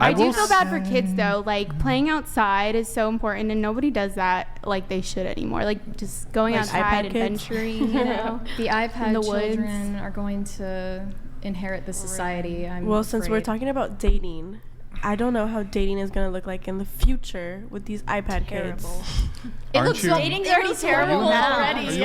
I do feel bad for kids though. Like playing outside is so important, and nobody does that like they should anymore. Like just going outside, adventuring. You know, the iPad the children are going to inherit the society. Since we're talking about dating, I don't know how dating is going to look like in the future with these iPad kids. Dating's already terrible already.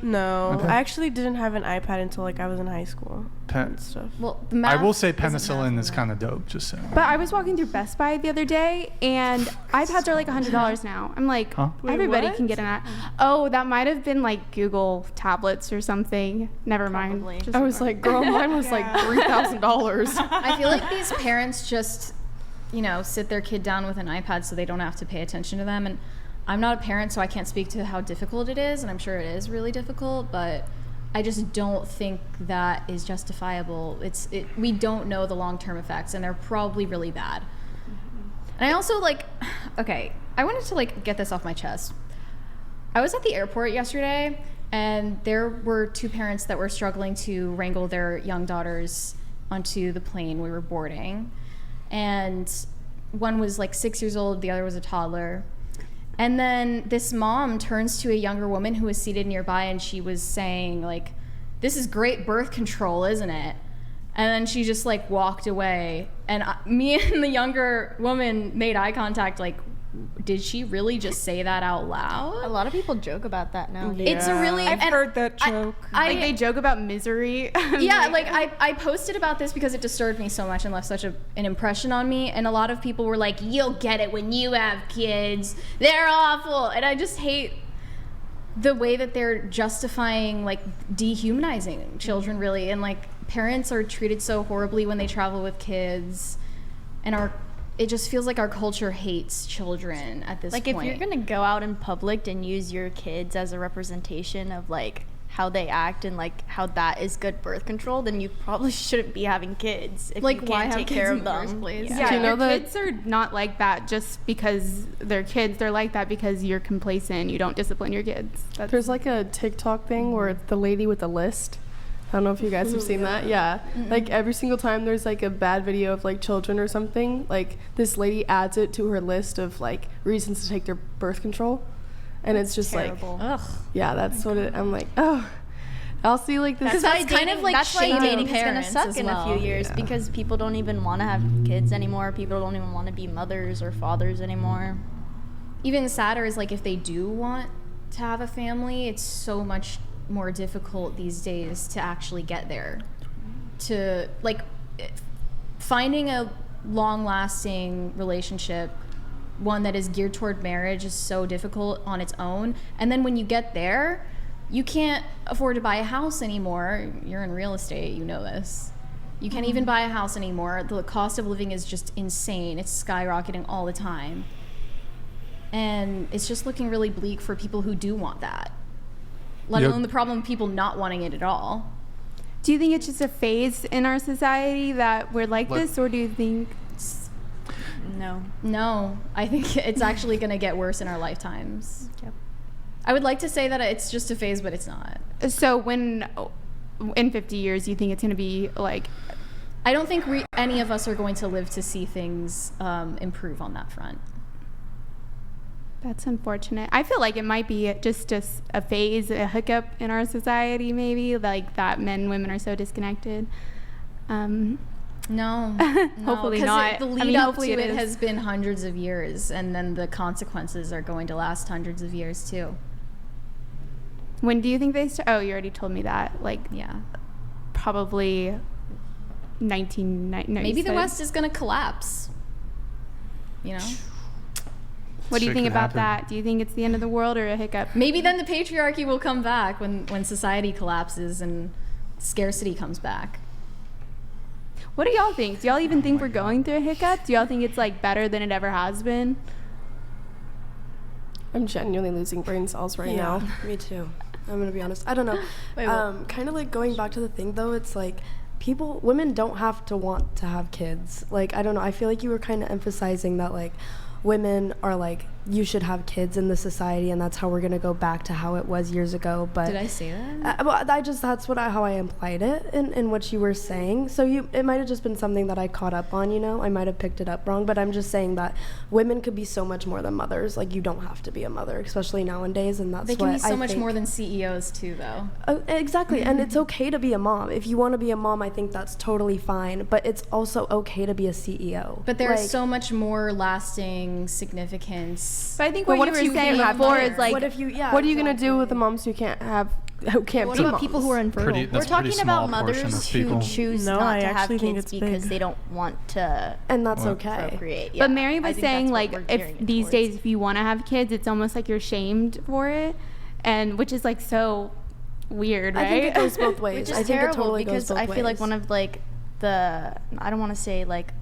No. Okay. I actually didn't have an iPad until like I was in high school. And stuff. Well, I will say penicillin is kind of dope, just saying. But I was walking through Best Buy the other day, and iPads are like $100 now. I'm like, everybody can get an iPad. Oh, that might have been like Google tablets or something. Never mind. I was like, girl, mine was like $3,000. I feel like these parents just, sit their kid down with an iPad so they don't have to pay attention to them. And I'm not a parent, so I can't speak to how difficult it is, and I'm sure it is really difficult, but I just don't think that is justifiable. We don't know the long-term effects, and they're probably really bad. And I also I wanted to get this off my chest. I was at the airport yesterday, and there were two parents that were struggling to wrangle their young daughters onto the plane we were boarding. And one was 6 years old, the other was a toddler. And then this mom turns to a younger woman who was seated nearby, and she was saying, this is great birth control, isn't it? And then she just, walked away. And me and the younger woman made eye contact, did she really just say that out loud? A lot of people joke about that now. Yeah. It's a really... I've heard that joke. They joke about misery. Yeah, I posted about this because it disturbed me so much and left such an impression on me. And a lot of people were like, you'll get it when you have kids. They're awful. And I just hate the way that they're justifying, dehumanizing children, really. And, parents are treated so horribly when they travel with kids. And it just feels like our culture hates children at this point. If you're going to go out in public and use your kids as a representation of, how they act and, how that is good birth control, then you probably shouldn't be having kids if you can't take care of them. Yeah, kids are not like that just because they're kids. They're like that because you're complacent. You don't discipline your kids. There's, a TikTok thing where the lady with the list... I don't know if you guys have seen that. Yeah. Mm-mm. Every single time there's a bad video of children or something, this lady adds it to her list of reasons to take their birth control. And it's just terrible. Ugh. Yeah, that's what it, I'm I'll see this. Because that's kind of that's why dating is going to parents suck as in well. a few years because people don't even want to have kids anymore. People don't even want to be mothers or fathers anymore. Even sadder is if they do want to have a family, it's so much more difficult these days to actually get there. To finding a long-lasting relationship, one that is geared toward marriage, is so difficult on its own. And then when you get there, you can't afford to buy a house anymore. You're in real estate, you know this. You can't even buy a house anymore. The cost of living is just insane. It's skyrocketing all the time. And it's just looking really bleak for people who do want that. Let alone the problem of people not wanting it at all. Do you think it's just a phase in our society that we're this, or do you think... No, I think it's actually going to get worse in our lifetimes. Yep. I would like to say that it's just a phase, but it's not. So when, in 50 years, you think it's going to be I don't think any of us are going to live to see things improve on that front. That's unfortunate. I feel like it might be just a phase, a hiccup in our society, maybe, that men and women are so disconnected. No. Hopefully not. The lead up to it has been hundreds of years, and then the consequences are going to last hundreds of years, too. When do you think they start? Oh, you already told me that. Yeah. Probably 1996. Maybe the West is going to collapse. What do you think about that? Do you think it's the end of the world or a hiccup? Maybe then the patriarchy will come back when society collapses and scarcity comes back. What do y'all think? Do y'all even think we're going through a hiccup? Do y'all think it's better than it ever has been? I'm genuinely losing brain cells right now. Me too. I'm gonna be honest. I don't know. Kind of going back to the thing though, it's women don't have to want to have kids. I don't know. I feel like you were kind of emphasizing that women are you should have kids in this society, and that's how we're gonna go back to how it was years ago. But did I say that? well, that's how I implied it in what you were saying. So it might have just been something that I caught up on. I might have picked it up wrong, but I'm just saying that women could be so much more than mothers. Like, you don't have to be a mother, especially nowadays, and that's they can what be so I much think. more than CEOs too, though. Exactly, and it's okay to be a mom. If you want to be a mom, I think that's totally fine. But it's also okay to be a CEO. But there's so much more lasting significance. But I think what you were saying before is like, what if you? Yeah. What are you gonna do with the moms who can't What be about moms? people who are infertile? We're talking about mothers who choose not to have kids because they don't want to. And that's okay. Procreate. But Mary was saying, like, if these days, if you want to have kids, it's almost like you're shamed for it, and which is like so weird, right? I think it goes both ways. Which is I think terrible it totally because goes both I feel like ways. one of like I don't want to say like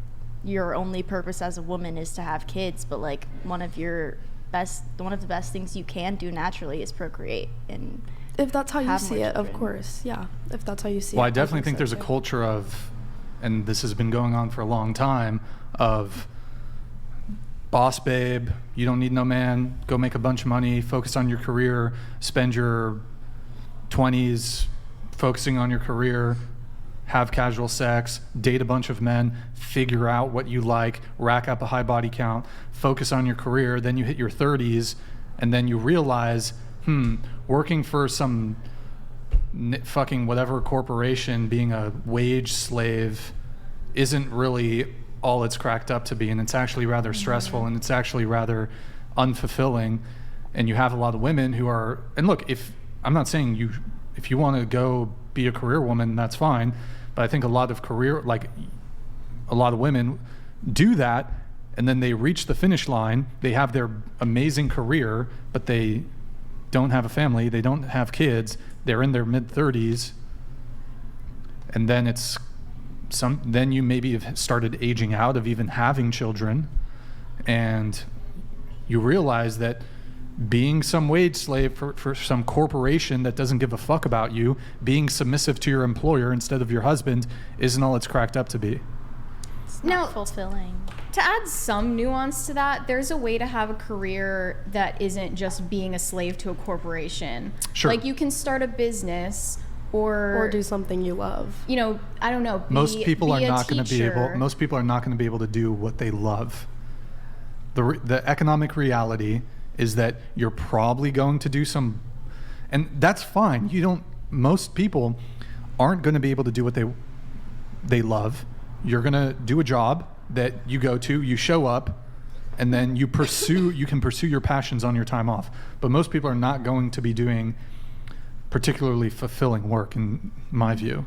your only purpose as a woman is to have kids, but like one of the best things you can do naturally is procreate. And if that's how you see it, of children. course, yeah. If that's how you see it. Well, I definitely think so there's a too. culture of, and this has been going on for a long time, of boss babe, you don't need no man, go make a bunch of money, focus on your career, spend your 20s focusing on your career, have casual sex, date a bunch of men, figure out what you like, rack up a high body count, focus on your career, then you hit your 30s, and then you realize, working for some fucking whatever corporation, being a wage slave isn't really all it's cracked up to be, and it's actually rather stressful, and it's actually rather unfulfilling. And you have a lot of women who are, and look, I'm not saying if you want to go be a career woman, that's fine, but I think a lot of women do that, and then they reach the finish line, they have their amazing career, but they don't have a family, they don't have kids, they're in their mid-30s, and then then you maybe have started aging out of even having children, and you realize that being some wage slave for some corporation that doesn't give a fuck about you, being submissive to your employer instead of your husband, isn't all it's cracked up to be. It's not fulfilling. To add some nuance to that, there's a way to have a career that isn't just being a slave to a corporation. Sure. Like, you can start a business or do something you love. I don't know. Most people are not going to be able. teacher. Most people are not going to be able to do what they love. The economic reality is that you're probably going to do some, and that's fine. Most people aren't going to be able to do what they love. You're going to do a job that you go to, you show up, and then you can pursue your passions on your time off. But most people are not going to be doing particularly fulfilling work, in my view.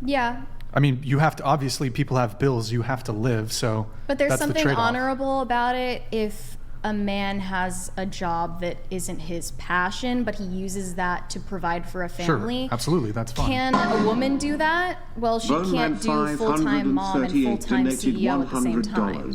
Yeah. I mean, you have to, obviously people have bills, you have to live, so But there's that's the something trade-off. honorable about it if a man has a job that isn't his passion, but he uses that to provide for a family. Sure, absolutely, that's fine. Can a woman do that? Well, she can't do full-time mom and full-time CEO at the same time.